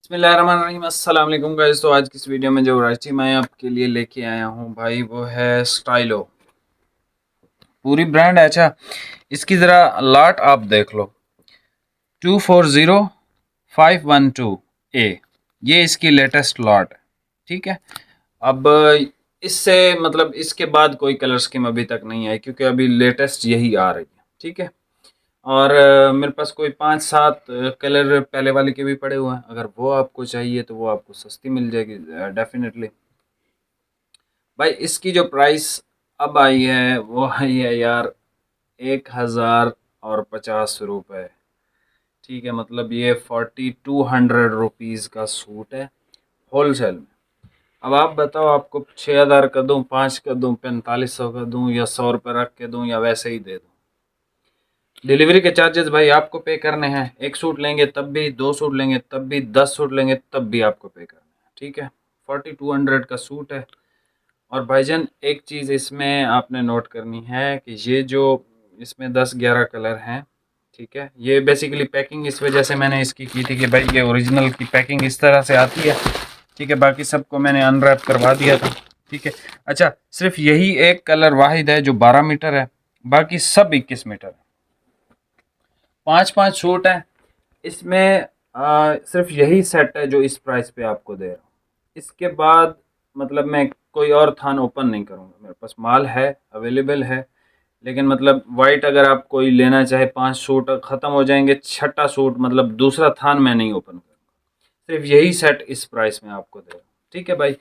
बिस्मिल्लाहिर्रहमानिर्रहीम अस्सलाम वालेकुम गाइस। तो आज की इस वीडियो में जो वैरायटी मैं आपके लिए लेके आया हूँ भाई वो है स्टाइलो। पूरी ब्रांड है। अच्छा, इसकी ज़रा लाट आप देख लो, 240512 ए, ये इसकी लेटेस्ट लॉट है। ठीक है। अब इससे मतलब इसके बाद कोई कलर स्कीम अभी तक नहीं आई, क्योंकि अभी लेटेस्ट यही आ रही है। ठीक है। और मेरे पास कोई 5-7 कलर पहले वाले के भी पड़े हुए हैं। अगर वो आपको चाहिए तो वो आपको सस्ती मिल जाएगी डेफिनेटली। भाई इसकी जो प्राइस अब आई है वो आई है यार 1050 रुपये। ठीक है, मतलब ये 4200 रुपीज़ का सूट है होलसेल में। अब आप बताओ, आपको 6000 का दूँ, 5 का दूँ, 4500 का दूँ, या 100 रुपये रख के दूँ, या वैसे ही दे दूँ। डिलीवरी के चार्जेस भाई आपको पे करने हैं। एक सूट लेंगे तब भी, 2 सूट लेंगे तब भी, 10 सूट लेंगे तब भी आपको पे करना है। ठीक है। 4200 का सूट है। और भाईजान एक चीज़ इसमें आपने नोट करनी है कि ये जो इसमें 10-11 कलर हैं, ठीक है, ये बेसिकली पैकिंग इस वजह से मैंने इसकी की थी कि भाई ये ओरिजिनल की पैकिंग इस तरह से आती है। ठीक है, बाकी सबको मैंने अनरैप करवा दिया था। ठीक है। अच्छा, सिर्फ यही एक कलर वाहिद है जो 12 मीटर है, बाकी सब 21 मीटर है। 5-5 सूट हैं इसमें। सिर्फ यही सेट है जो इस प्राइस पे आपको दे रहा हूँ। इसके बाद मतलब मैं कोई और थान ओपन नहीं करूँगा। मेरे पास माल है, अवेलेबल है, लेकिन मतलब वाइट अगर आप कोई लेना चाहे, 5 सूट ख़त्म हो जाएंगे, छठा सूट मतलब दूसरा थान मैं नहीं ओपन करूँगा। सिर्फ यही सेट इस प्राइस में आपको दे रहा हूँ। ठीक है भाई,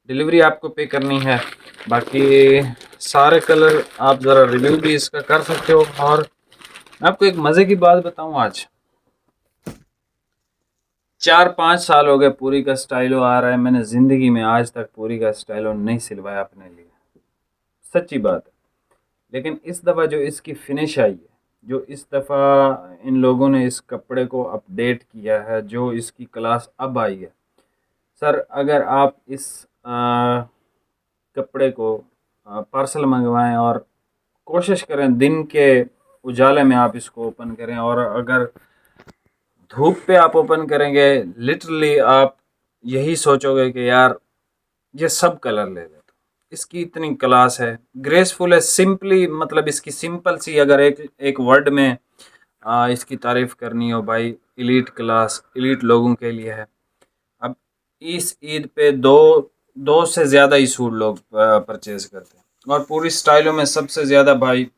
डिलीवरी आपको पे करनी है। बाकी सारे कलर आप ज़रा रिव्यू भी इसका कर सकते हो। और आपको एक मज़े की बात बताऊँ, आज 4-5 साल हो गए पूरी का स्टाइलो आ रहा है, मैंने ज़िंदगी में आज तक पूरी का स्टाइलो नहीं सिलवाया अपने लिए। सच्ची बात है। लेकिन इस दफ़ा जो इसकी फिनिश आई है, जो इस दफ़ा इन लोगों ने इस कपड़े को अपडेट किया है, जो इसकी क्लास अब आई है, सर अगर आप इस कपड़े को पार्सल मंगवाएं और कोशिश करें दिन के उजाले में आप इसको ओपन करें, और अगर धूप पे आप ओपन करेंगे, लिटरली आप यही सोचोगे कि यार ये सब कलर ले लेते। इसकी इतनी क्लास है, ग्रेसफुल है, सिंपली मतलब इसकी सिंपल सी अगर एक एक वर्ड में इसकी तारीफ करनी हो भाई, इलीट क्लास, इलीट लोगों के लिए है। अब इस ईद पे दो दो से ज़्यादा ही सूट लोग परचेज करते हैं, और पूरी स्टाइलों में सबसे ज़्यादा भाई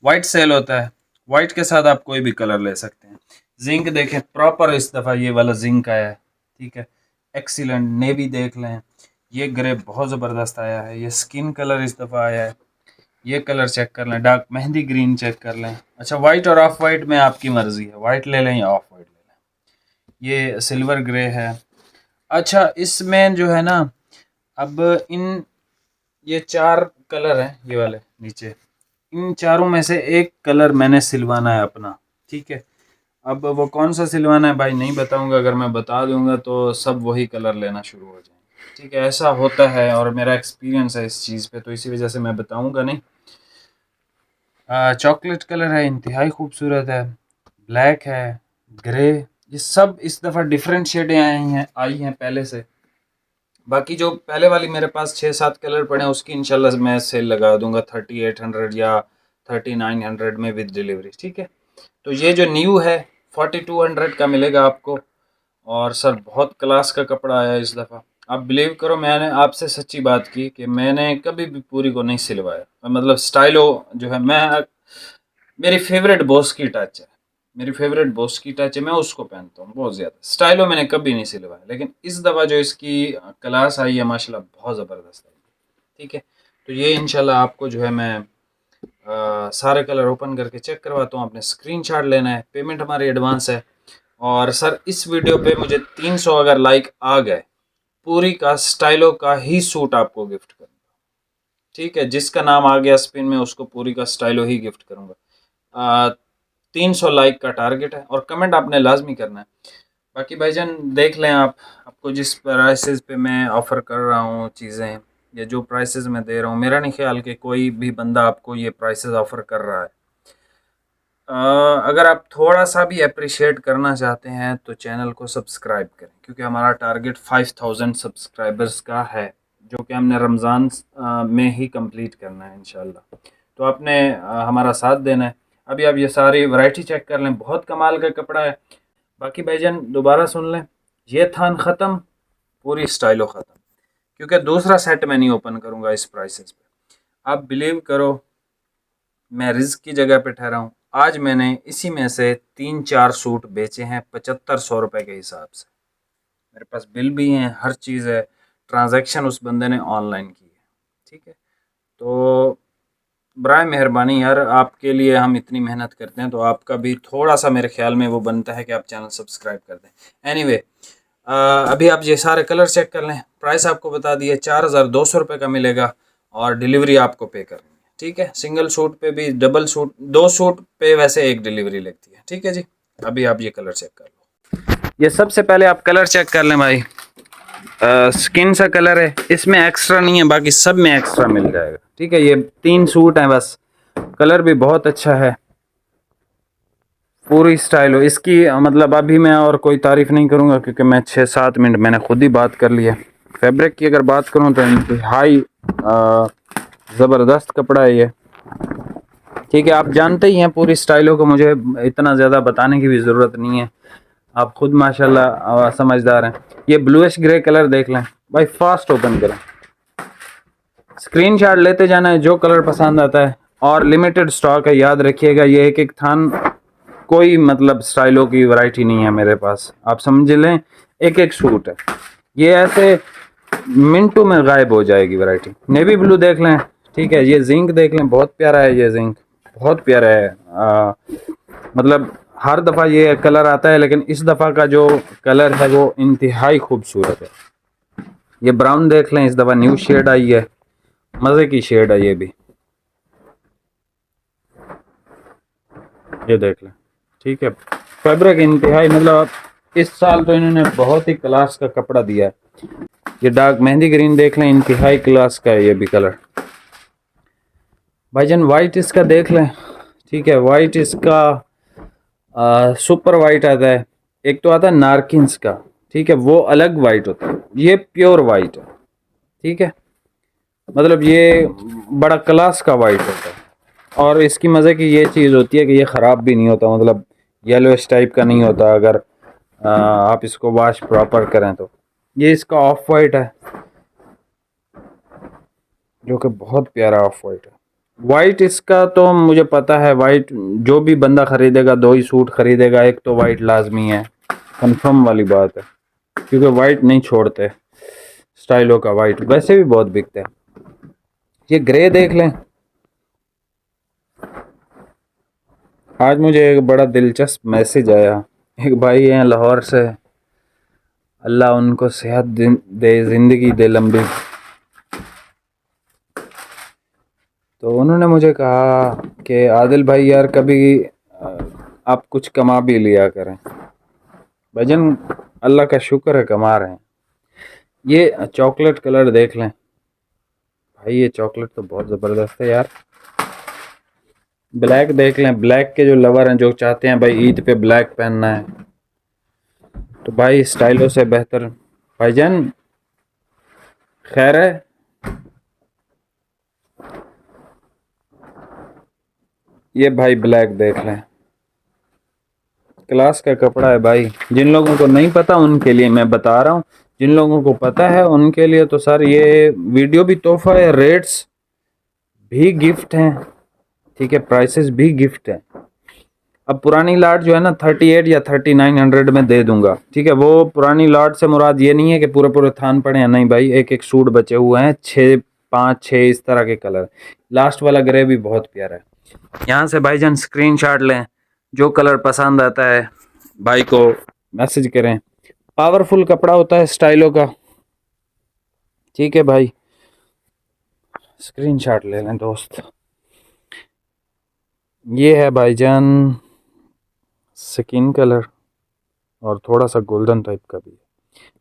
वाइट सेल होता है। वाइट के साथ आप कोई भी कलर ले सकते हैं। जिंक देखें, प्रॉपर इस दफ़ा ये वाला जिंक आया है। ठीक है, एक्सीलेंट। नेवी देख लें, ये ग्रे बहुत ज़बरदस्त आया है। ये स्किन कलर इस दफ़ा आया है। ये कलर चेक कर लें, डार्क मेहंदी ग्रीन चेक कर लें। अच्छा, वाइट और ऑफ वाइट में आपकी मर्ज़ी है, वाइट ले लें या ऑफ वाइट ले लें। ये सिल्वर ग्रे है। अच्छा, इसमें जो है ना, अब इन ये 4 कलर हैं, ये वाले नीचे, इन चारों में से एक कलर मैंने सिलवाना है अपना। ठीक है। अब वो कौन सा सिलवाना है भाई नहीं बताऊंगा, अगर मैं बता दूंगा तो सब वही कलर लेना शुरू हो जाएंगे। ठीक है, ऐसा होता है और मेरा एक्सपीरियंस है इस चीज़ पे, तो इसी वजह से मैं बताऊंगा नहीं। चॉकलेट कलर है, इंतहाई खूबसूरत है। ब्लैक है, ग्रे, ये सब इस दफ़ा डिफरेंट शेडें आई हैं पहले से। बाकी जो पहले वाली मेरे पास 6-7 कलर पड़े हैं, उसकी इंशाल्लाह मैं सेल लगा दूंगा 3800 या 3900 में विद डिलीवरी। ठीक है। तो ये जो न्यू है 4200 का मिलेगा आपको। और सर बहुत क्लास का कपड़ा आया इस दफ़ा। आप बिलीव करो, मैंने आपसे सच्ची बात की कि मैंने कभी भी पूरी को नहीं सिलवाया। मतलब स्टाइलो जो है, मेरी फेवरेट बॉस की टच है, मेरी फेवरेट बॉस की टच है, मैं उसको पहनता हूँ बहुत ज़्यादा। स्टाइलो मैंने कभी नहीं सिलवाया, लेकिन इस दफ़ा जो इसकी क्लास आई है माशाल्लाह बहुत ज़बरदस्त आई है। ठीक है। तो ये इंशाल्लाह आपको जो है मैं सारे कलर ओपन करके चेक करवाता हूँ। आपने स्क्रीनशॉट लेना है, पेमेंट हमारी एडवांस है। और सर इस वीडियो पे मुझे 300 अगर लाइक आ गए, पूरी का स्टाइलो का ही सूट आपको गिफ्ट करूँगा। ठीक है, जिसका नाम आ गया स्पिन में उसको पूरी का स्टाइलो ही गिफ्ट करूँगा। 300 लाइक का टारगेट है, और कमेंट आपने लाजमी करना है। बाकी भाईजान देख लें आप, आपको जिस प्राइसेस पे मैं ऑफ़र कर रहा हूँ चीज़ें, या जो प्राइसेस मैं दे रहा हूँ, मेरा नहीं ख्याल कि कोई भी बंदा आपको ये प्राइसेस ऑफ़र कर रहा है। अगर आप थोड़ा सा भी अप्रिशिएट करना चाहते हैं तो चैनल को सब्सक्राइब करें, क्योंकि हमारा टारगेट 5000 सब्सक्राइबर्स का है, जो कि हमने रमज़ान में ही कंप्लीट करना है इंशाल्लाह। तो आपने हमारा साथ देना है। अभी आप ये सारी वैरायटी चेक कर लें, बहुत कमाल का कपड़ा है। बाकी भाईजान दोबारा सुन लें, ये थान ख़त्म, पूरी स्टाइलो ख़त्म, क्योंकि दूसरा सेट मैं नहीं ओपन करूँगा इस प्राइसेस पे। आप बिलीव करो, मैं रिस्क की जगह पे ठहरा हूँ। आज मैंने इसी में से 3-4 सूट बेचे हैं 7500 रुपये के हिसाब से। मेरे पास बिल भी हैं, हर चीज़ है, ट्रांजैक्शन उस बंदे ने ऑनलाइन की है। ठीक है, तो बराए मेहरबानी यार, आपके लिए हम इतनी मेहनत करते हैं, तो आपका भी थोड़ा सा मेरे ख्याल में वो बनता है कि आप चैनल सब्सक्राइब कर दें। एनीवे, अभी आप ये सारे कलर चेक कर लें। प्राइस आपको बता दिए, 4200 रुपये का मिलेगा और डिलीवरी आपको पे करनी है। ठीक है, सिंगल सूट पे भी, डबल सूट, 2 सूट पे वैसे एक डिलीवरी लगती है। ठीक है जी, अभी आप ये कलर चेक कर लो। ये सबसे पहले आप कलर चेक कर लें भाई। स्किन सा कलर है, इसमें एक्स्ट्रा नहीं है, बाकी सब में एक्स्ट्रा मिल जाएगा। ठीक है, ये 3 सूट हैं बस। कलर भी बहुत अच्छा है, पूरी स्टाइल हो इसकी। मतलब अभी मैं और कोई तारीफ़ नहीं करूँगा, क्योंकि मैं 6-7 मिनट मैंने खुद ही बात कर लिया। फैब्रिक की अगर बात करूँ तो इंतहाई ज़बरदस्त कपड़ा है ये। ठीक है, आप जानते ही हैं पूरी स्टाइलों को, मुझे इतना ज़्यादा बताने की भी ज़रूरत नहीं है, आप खुद माशाल्लाह समझदार हैं। ये ब्लूइश ग्रे कलर देख लें भाई, फास्ट ओपन करें, स्क्रीनशॉट लेते जाना है, जो कलर पसंद आता है। और लिमिटेड स्टॉक है, याद रखिएगा। ये एक एक थान, कोई मतलब स्टाइलों की वैरायटी नहीं है मेरे पास, आप समझ लें, एक एक सूट है। ये ऐसे मिनटों में गायब हो जाएगी वैरायटी। नेवी ब्लू देख लें, ठीक है। ये जिंक देख लें, बहुत प्यारा है ये जिंक, बहुत प्यारा है। मतलब हर दफ़ा ये कलर आता है, लेकिन इस दफ़ा का जो कलर है वो इंतहाई खूबसूरत है। ये ब्राउन देख लें, इस दफ़ा न्यू शेड आई है, मज़े की शेड है ये भी, ये देख लें। ठीक है, फैब्रिक इंतहाई, मतलब इस साल तो इन्होंने बहुत ही क्लास का कपड़ा दिया है। ये डार्क मेहंदी ग्रीन देख लें, इंतहाई क्लास का है ये भी कलर। भाईजान वाइट इसका देख लें, ठीक है। वाइट इसका सुपर वाइट आता है, एक तो आता है नारकिन्स का, ठीक है, वो अलग वाइट होता है, ये प्योर वाइट है। ठीक है, मतलब ये बड़ा क्लास का वाइट होता है। और इसकी मज़े की ये चीज़ होती है कि ये ख़राब भी नहीं होता, मतलब येलोइश टाइप का नहीं होता अगर आप इसको वॉश प्रॉपर करें तो। ये इसका ऑफ वाइट है, जो कि बहुत प्यारा ऑफ वाइट है। वाइट इसका तो मुझे पता है, वाइट जो भी बंदा ख़रीदेगा, 2 ही सूट ख़रीदेगा, एक तो वाइट लाजमी है, कंफर्म वाली बात है, क्योंकि वाइट नहीं छोड़ते। स्टाइलों का वाइट वैसे भी बहुत बिकता है। ये ग्रे देख लें, आज मुझे एक बड़ा दिलचस्प मैसेज आया। एक भाई हैं लाहौर से, अल्लाह उनको सेहत दे, ज़िंदगी दे लंबी। तो उन्होंने मुझे कहा कि आदिल भाई यार, कभी आप कुछ कमा भी लिया करें। भजन, अल्लाह का शुक्र है कमा रहे हैं। ये चॉकलेट कलर देख लें भाई, ये चॉकलेट तो बहुत ज़बरदस्त है यार। ब्लैक देख लें, ब्लैक के जो लवर हैं, जो चाहते हैं भाई ईद पे ब्लैक पहनना है, तो भाई स्टाइलों से बेहतर। भाईजान खैर है, ये भाई ब्लैक देख लें, क्लास का कपड़ा है भाई। जिन लोगों को नहीं पता उनके लिए मैं बता रहा हूँ, जिन लोगों को पता है उनके लिए तो सर ये वीडियो भी तोहफा है, रेट्स भी गिफ्ट हैं, ठीक है, प्राइसेस भी गिफ्ट हैं। अब पुरानी लाट जो है ना, 38 या 3900 में दे दूंगा, ठीक है। वो पुरानी लाट से मुराद ये नहीं है कि पूरे पूरे थान पड़े हैं, नहीं भाई, एक एक सूट बचे हुए हैं, 5-6 इस तरह के कलर। लास्ट वाला ग्रे भी बहुत प्यारा है। यहाँ से भाईजान स्क्रीनशॉट लें, जो कलर पसंद आता है भाई को मैसेज करें। पावरफुल कपड़ा होता है स्टाइलों का, ठीक है भाई, स्क्रीनशॉट ले लें दोस्त। ये है भाईजान स्किन कलर, और थोड़ा सा गोल्डन टाइप का भी,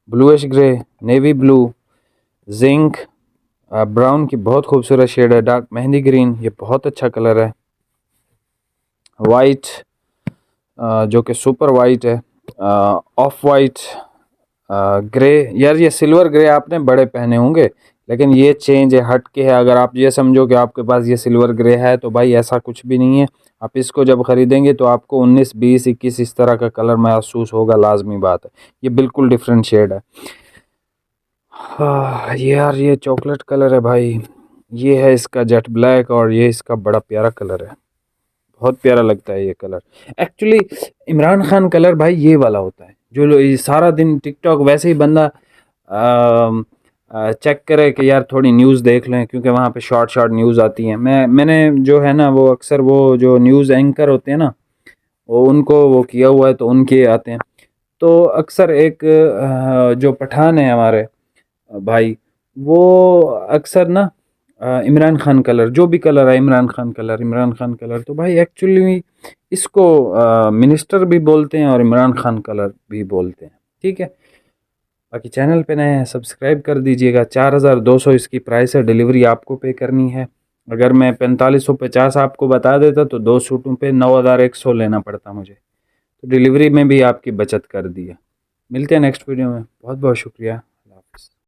bluish grey, navy blue, zinc, brown की बहुत खूबसूरत शेड है, डार्क मेहंदी ग्रीन, ये बहुत अच्छा कलर है। वाइट, जो कि सुपर वाइट है, ऑफ वाइट, ग्रे। यार ये सिल्वर ग्रे आपने बड़े पहने होंगे, लेकिन ये चेंज है, हट के है। अगर आप ये समझो कि आपके पास ये सिल्वर ग्रे है, तो भाई ऐसा कुछ भी नहीं है। आप इसको जब ख़रीदेंगे तो आपको 19, 20, 21 इस तरह का कलर महसूस होगा, लाजमी बात है। ये बिल्कुल डिफरेंट शेड है। हाँ यार, ये चॉकलेट कलर है भाई, ये है इसका जेट ब्लैक, और ये इसका बड़ा प्यारा कलर है, बहुत प्यारा लगता है ये colour. Actually Imran Khan colour भाई ये वाला होता है, जो ये सारा दिन टिकटॉक वैसे ही बंदा चेक करे कि यार थोड़ी न्यूज़ देख लें, क्योंकि वहाँ पे शॉर्ट शॉर्ट न्यूज़ आती हैं। मैंने जो है ना, वो अक्सर वो जो न्यूज़ एंकर होते हैं ना, वो उनको वो किया हुआ है, तो उनके आते हैं। तो अक्सर एक जो पठान है हमारे भाई, वो अक्सर ना इमरान खान कलर, जो भी कलर है, इमरान खान कलर, इमरान खान कलर। तो भाई एक्चुअली इसको मिनिस्टर भी बोलते हैं और इमरान खान कलर भी बोलते हैं, ठीक है। बाकी चैनल पे नए हैं, सब्सक्राइब कर दीजिएगा। 4200 इसकी प्राइस है, डिलीवरी आपको पे करनी है। अगर मैं 4550 आपको बता देता तो 2 सूटों पे 9100 लेना पड़ता मुझे, तो डिलीवरी में भी आपकी बचत कर दी है। मिलते हैं नेक्स्ट वीडियो में, बहुत बहुत शुक्रिया, अल्लाह हाफ़िज़।